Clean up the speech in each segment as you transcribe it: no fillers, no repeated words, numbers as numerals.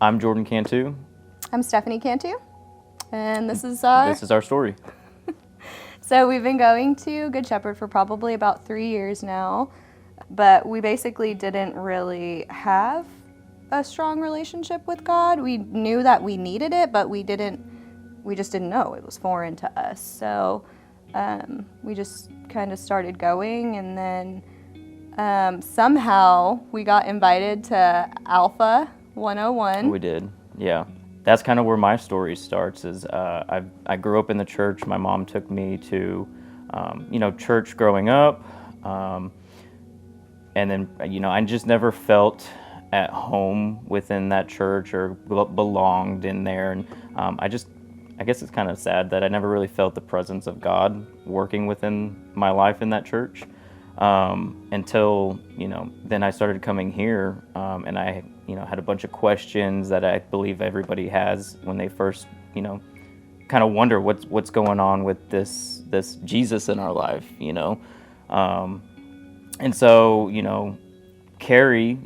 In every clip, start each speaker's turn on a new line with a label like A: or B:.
A: I'm Jordan Cantu.
B: I'm Stephanie Cantu, and this is
A: our story.
B: So we've been going to Good Shepherd for probably about 3 years now, but we basically didn't really have a strong relationship with God. We knew that we needed it, but we just didn't know. It was foreign to us. So we just kind of started going, and then somehow we got invited to Alpha 101.
A: We did, yeah. That's kind of where my story starts. Is I grew up in the church. My mom took me to, church growing up, and then I just never felt at home within that church or belonged in there. And I guess it's kind of sad that I never really felt the presence of God working within my life in that church until then I started coming here, and I had a bunch of questions that I believe everybody has when they first kind of wonder what's going on with this Jesus in our life, and so Carrie,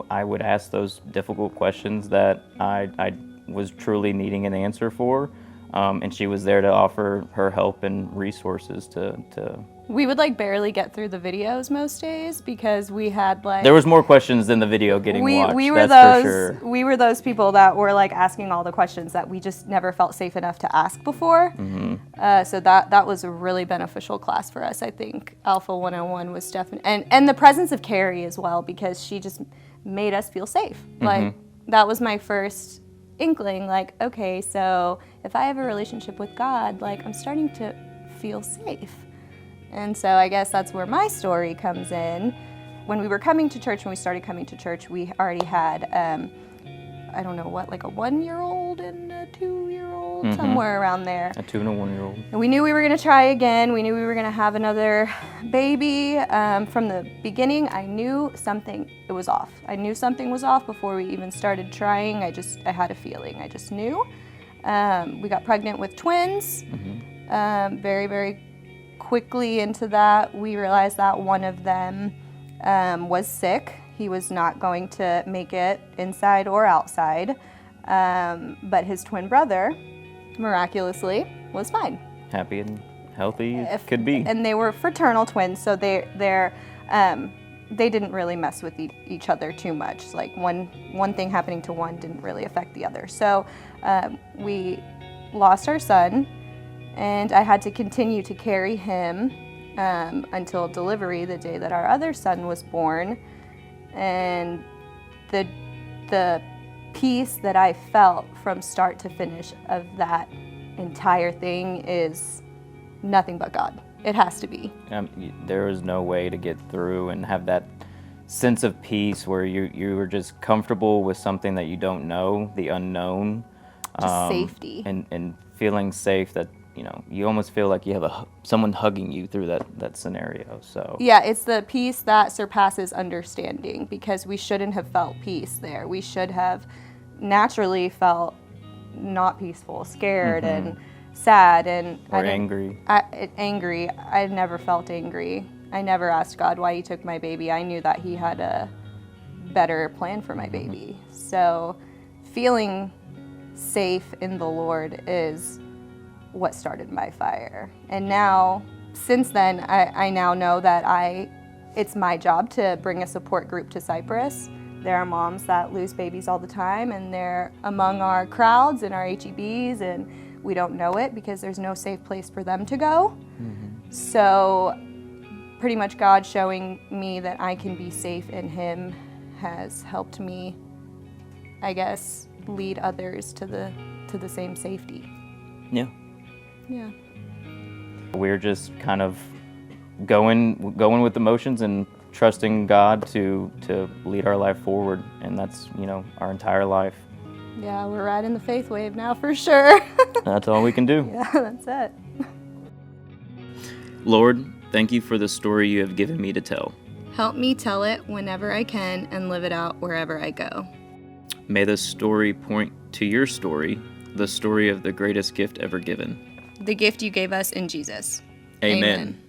A: I would ask those difficult questions that I was truly needing an answer for, and she was there to offer her help and resources to.
B: We would barely get through the videos most days because we had
A: There was more questions than the video getting watched.
B: We were
A: that's for sure.
B: We were those people that were asking all the questions that we just never felt safe enough to ask before.
A: Mm-hmm.
B: So that was a really beneficial class for us. I think Alpha 101 was definitely, and the presence of Carrie as well, because she just made us feel safe.
A: Mm-hmm.
B: That was my first inkling. Okay, so if I have a relationship with God, I'm starting to feel safe. And so I guess that's where my story comes in. When we started coming to church, we already had, a 1-year-old and a 2-year-old,
A: mm-hmm.
B: somewhere around there.
A: A 2 and a 1-year-old.
B: And we knew we were going to try again. We knew we were going to have another baby. From the beginning, I knew something was off. I knew something was off before we even started trying. I had a feeling. I just knew. We got pregnant with twins.
A: Mm-hmm.
B: Very, very quickly into that, we realized that one of them was sick. He was not going to make it inside or outside, but his twin brother, miraculously, was fine.
A: Happy and healthy could be.
B: And they were fraternal twins, so they didn't really mess with each other too much. One thing happening to one didn't really affect the other. So we lost our son, and I had to continue to carry him until delivery, the day that our other son was born. And the peace that I felt from start to finish of that entire thing is nothing but God. It has to be.
A: There is no way to get through and have that sense of peace where you are just comfortable with something that you don't know, the unknown.
B: Just safety.
A: And feeling safe that you almost feel like you have someone hugging you through that scenario. So
B: yeah, it's the peace that surpasses understanding, because we shouldn't have felt peace there. We should have naturally felt not peaceful, scared,
A: mm-hmm.
B: and sad, and
A: angry.
B: Angry. I never felt angry. I never asked God why He took my baby. I knew that He had a better plan for my
A: mm-hmm.
B: baby. So feeling safe in the Lord is what started my fire. And now, since then, I now know that it's my job to bring a support group to Cyprus. There are moms that lose babies all the time, and they're among our crowds and our HEBs, and we don't know it because there's no safe place for them to go.
A: Mm-hmm.
B: So pretty much God showing me that I can be safe in Him has helped me, I guess, lead others to the same safety.
A: Yeah.
B: Yeah.
A: We're just kind of going with the motions and trusting God to lead our life forward, and that's our entire life.
B: Yeah, we're riding the faith wave now for sure.
A: That's all we can do.
B: Yeah, that's it.
A: Lord, thank you for the story you have given me to tell.
B: Help me tell it whenever I can and live it out wherever I go.
A: May this story point to your story, the story of the greatest gift ever given.
B: The gift you gave us in Jesus.
A: Amen.
B: Amen.